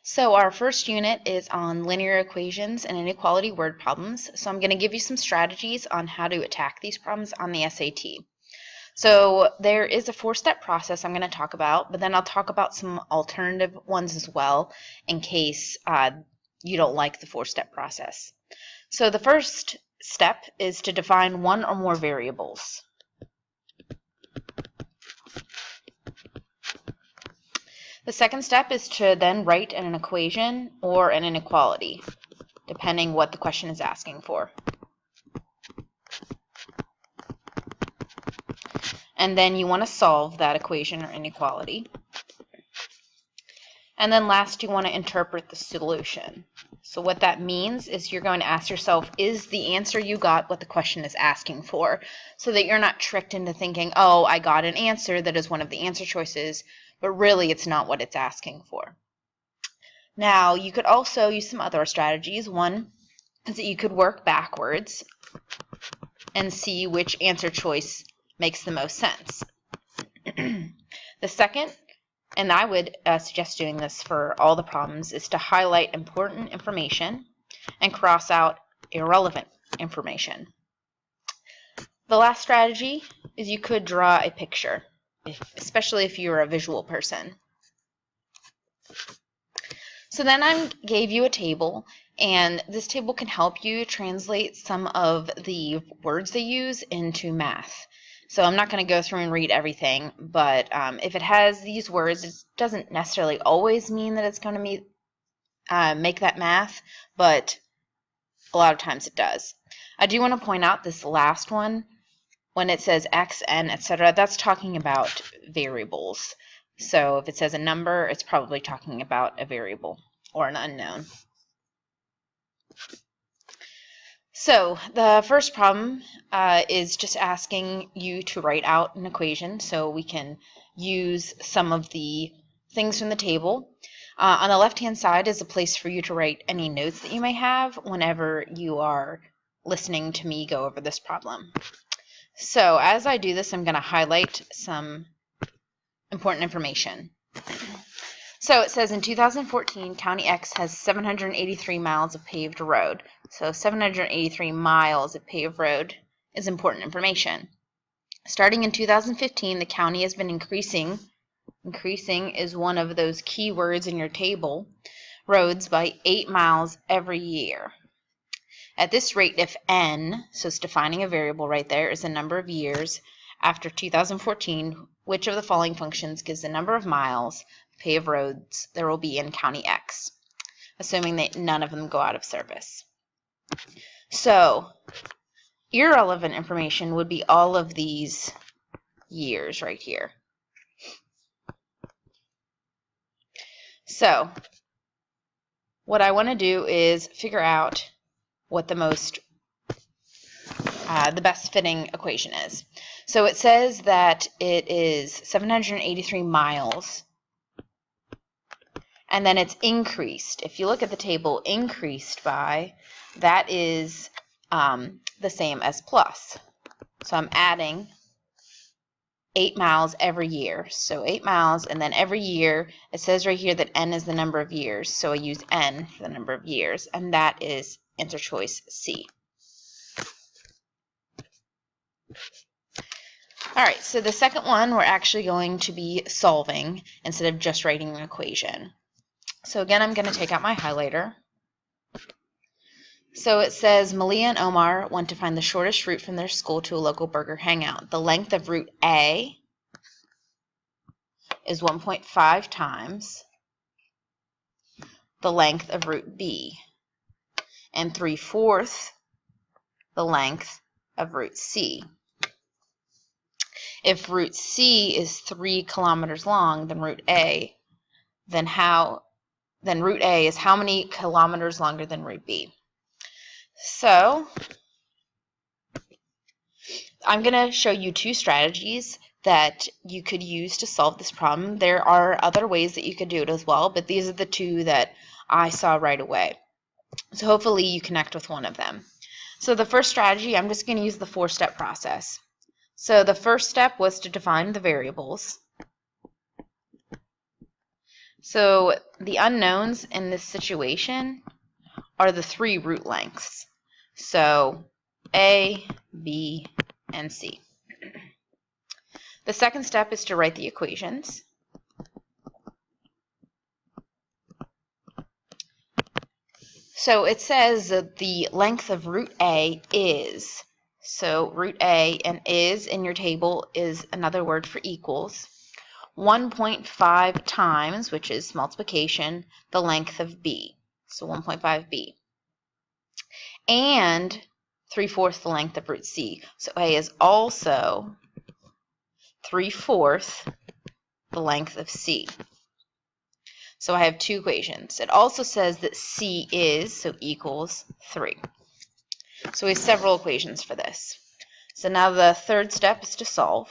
So our first unit is on linear equations and inequality word problems. So I'm going to give you some strategies on how to attack these problems on the SAT. So there is a four-step process I'm going to talk about, but then I'll talk about some alternative ones as well in case you don't like the four-step process. So the first step is to define one or more variables. The second step is to then write an equation or an inequality, depending what the question is asking for. And then you want to solve that equation or inequality. And then last, you want to interpret the solution. So what that means is you're going to ask yourself, is the answer you got what the question is asking for? So that you're not tricked into thinking, oh, I got an answer that is one of the answer choices, but really it's not what it's asking for. Now, you could also use some other strategies. One is that you could work backwards and see which answer choice makes the most sense. The second, and I would suggest doing this for all the problems, is to highlight important information and cross out irrelevant information. The last strategy is you could draw a picture, especially if you're a visual person. So then I gave you a table, and this table can help you translate some of the words they use into math. So I'm not going to go through and read everything, but if it has these words, it doesn't necessarily always mean that it's going to make that math, but a lot of times it does. I do want to point out this last one. When it says x, n, etc., that's talking about variables. So if it says a number, it's probably talking about a variable or an unknown. So the first problem is just asking you to write out an equation so we can use some of the things from the table. On the left-hand side is a place for you to write any notes that you may have whenever you are listening to me go over this problem. So as I do this, I'm going to highlight some important information. So it says in 2014, County X has 783 miles of paved road. So 783 miles of paved road is important information. Starting in 2015, the county has been increasing. Increasing is one of those key words in your table. Roads by 8 miles every year. At this rate, if n, so it's defining a variable right there, is the number of years after 2014, which of the following functions gives the number of miles paved roads there will be in County X, assuming that none of them go out of service. So, irrelevant information would be all of these years right here. So, what I want to do is figure out what the best fitting equation is. So it says that it is 783 miles, and then it's increased. If you look at the table, increased by, that is the same as plus. So I'm adding 8 miles every year. So 8 miles, and then every year, it says right here that n is the number of years. So I use n for the number of years, and that is answer choice C. Alright, so the second one we're actually going to be solving instead of just writing an equation. So again, I'm going to take out my highlighter. So it says Malia and Omar want to find the shortest route from their school to a local burger hangout. The length of route A is 1.5 times the length of route B, and 3/4 the length of route C. If route C is 3 kilometers long, then route A is how many kilometers longer than route B? So I'm going to show you two strategies that you could use to solve this problem. There are other ways that you could do it as well, but these are the two that I saw right away. So hopefully you connect with one of them. So the first strategy, I'm just going to use the four-step process. So the first step was to define the variables. So the unknowns in this situation are the 3 root lengths. So A, B, and C. The second step is to write the equations. So it says that the length of root A is, so root A and is in your table is another word for equals, 1.5 times, which is multiplication, the length of B, so 1.5b, and 3/4 the length of root C. So A is also 3/4 the length of C. So I have 2 equations. It also says that C is, so equals 3. So we have several equations for this. So now the third step is to solve.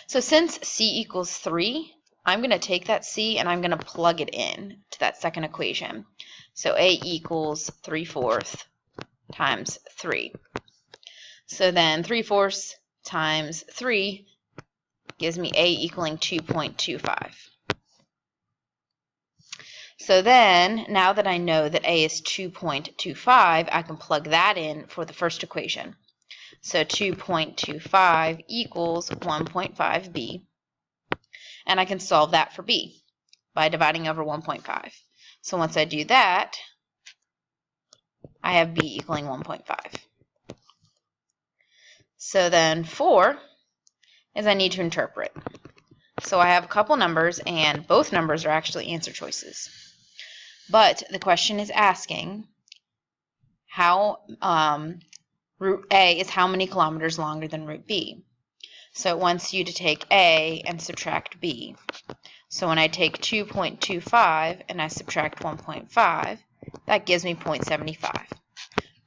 So since C equals 3, I'm going to take that C and I'm going to plug it in to that second equation. So A equals 3/4 times 3. So then 3/4 times 3 gives me A equaling 2.25. So then, now that I know that A is 2.25, I can plug that in for the first equation. So 2.25 equals 1.5b, and I can solve that for b by dividing over 1.5. So once I do that, I have b equaling 1.5. So then 4 is I need to interpret. So I have a couple numbers, and both numbers are actually answer choices. But the question is asking how root A is how many kilometers longer than root B. So it wants you to take A and subtract B. So when I take 2.25 and I subtract 1.5, that gives me 0.75,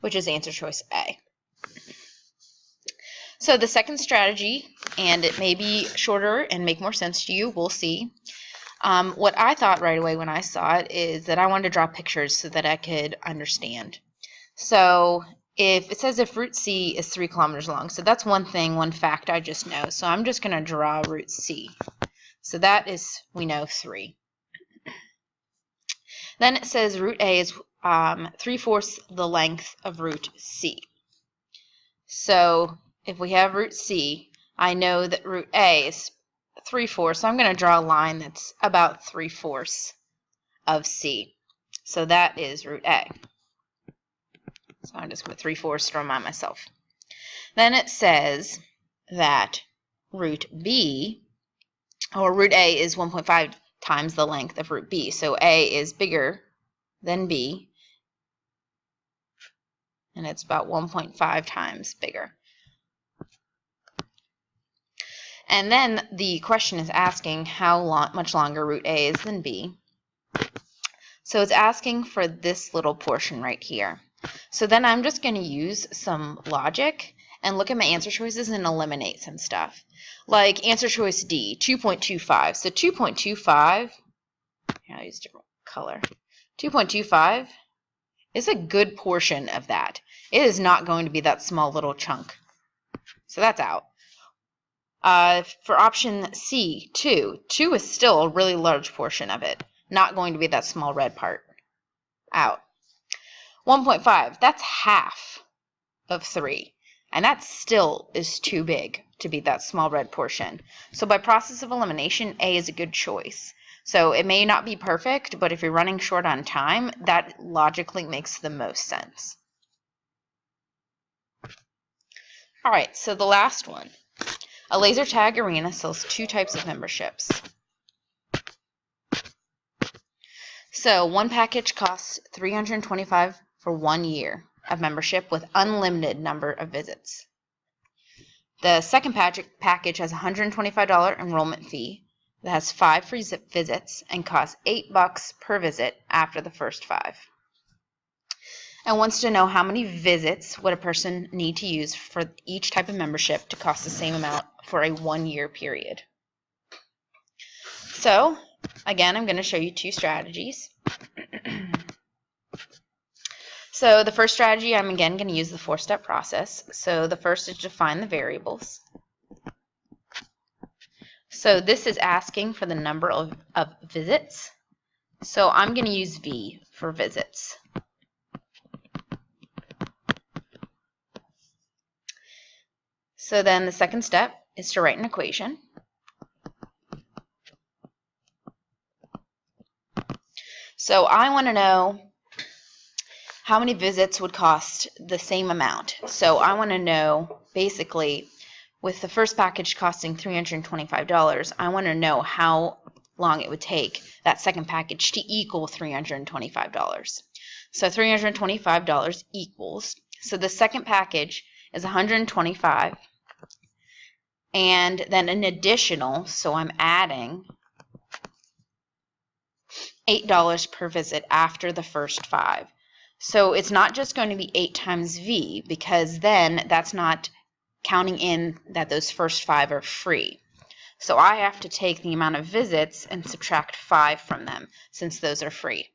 which is answer choice A. So the second strategy, and it may be shorter and make more sense to you, we'll see. What I thought right away when I saw it is that I wanted to draw pictures so that I could understand. So if it says if root C is 3 kilometers long, so that's one thing, one fact I just know. So I'm just going to draw root C. So that is, we know, 3. Then it says root A is 3/4 the length of root C. So if we have root C, I know that root A is 3/4, so I'm going to draw a line that's about 3/4 of C. So that is root A. So I'm just going to 3/4 to remind myself. Then it says that root B, or root A, is 1.5 times the length of root B. So A is bigger than B, and it's about 1.5 times bigger. And then the question is asking how much longer root A is than B. So it's asking for this little portion right here. So then I'm just going to use some logic and look at my answer choices and eliminate some stuff. Like answer choice D, 2.25. So 2.25, I'll use a different color. 2.25 is a good portion of that. It is not going to be that small little chunk. So that's out. For option C, 2 is still a really large portion of it. Not going to be that small red part. Out. 1.5, that's half of 3. And that still is too big to be that small red portion. So by process of elimination, A is a good choice. So it may not be perfect, but if you're running short on time, that logically makes the most sense. All right, so the last one. A laser tag arena sells 2 types of memberships. So one package costs $325 for 1 year of membership with unlimited number of visits. The second package has a $125 enrollment fee that has 5 free visits and costs $8 per visit after the first 5. And wants to know how many visits would a person need to use for each type of membership to cost the same amount for a 1-year period. So, again, I'm going to show you 2 strategies. So the first strategy, I'm again going to use the 4-step process. So the first is to find the variables. So this is asking for the number of visits. So I'm going to use V for visits. So then the second step is to write an equation. So I want to know how many visits would cost the same amount. So I want to know, basically, with the first package costing $325, I want to know how long it would take that second package to equal $325. So $325 equals, so the second package is $125, and then an additional, so I'm adding $8 per visit after the first 5. So it's not just going to be 8 times V, because then that's not counting in that those first 5 are free. So I have to take the amount of visits and subtract 5 from them, since those are free.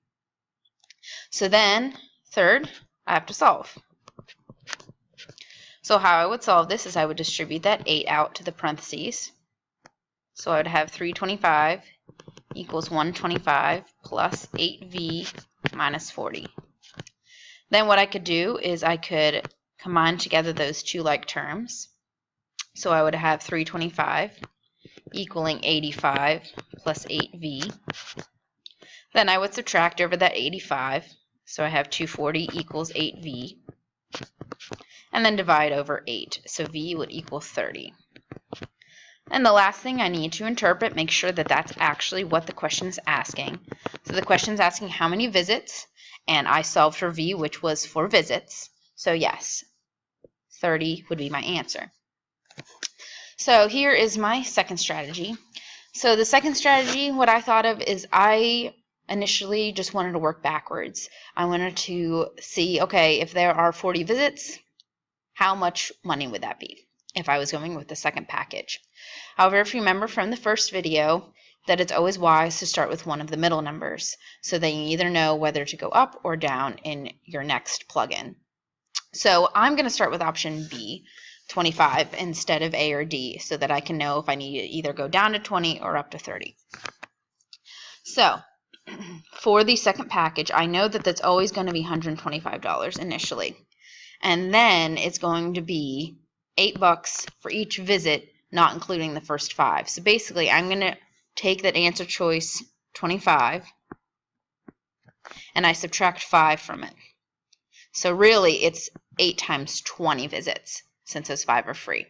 So then, third, I have to solve. So how I would solve this is I would distribute that 8 out to the parentheses. So I would have 325 equals 125 plus 8V minus 40. Then what I could do is I could combine together those two like terms. So I would have 325 equaling 85 plus 8V. Then I would subtract over that 85. So I have 240 equals 8V. And then divide over 8. So V would equal 30. And the last thing I need to interpret, make sure that that's actually what the question is asking. So the question is asking how many visits, and I solved for V, which was 4 visits. So yes, 30 would be my answer. So here is my second strategy. So the second strategy, what I thought of is I initially just wanted to work backwards. I wanted to see, okay, if there are 40 visits, how much money would that be if I was going with the second package? However, if you remember from the first video, that it's always wise to start with one of the middle numbers so that you either know whether to go up or down in your next plugin. So I'm going to start with option B, 25, instead of A or D, so that I can know if I need to either go down to 20 or up to 30. So for the second package, I know that that's always going to be $125 initially. And then it's going to be $8 for each visit, not including the first 5. So basically, I'm going to take that answer choice 25, and I subtract 5 from it. So really, it's 8 times 20 visits, since those 5 are free.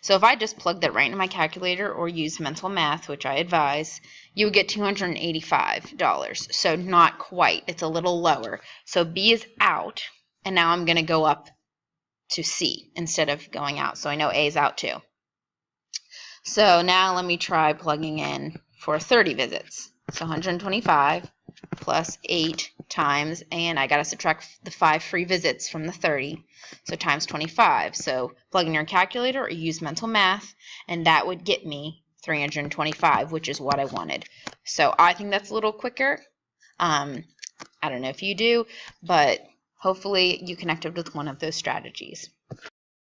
So if I just plug that right into my calculator or use mental math, which I advise, you would get $285. So not quite. It's a little lower. So B is out, and now I'm going to go up to C instead of going out. So I know A is out too. So now let me try plugging in for 30 visits. So 125 plus 8 times, and I got to subtract the 5 free visits from the 30, so times 25. So plug in your calculator or use mental math, and that would get me 325, which is what I wanted. So I think that's a little quicker. I don't know if you do, but hopefully you connected with one of those strategies.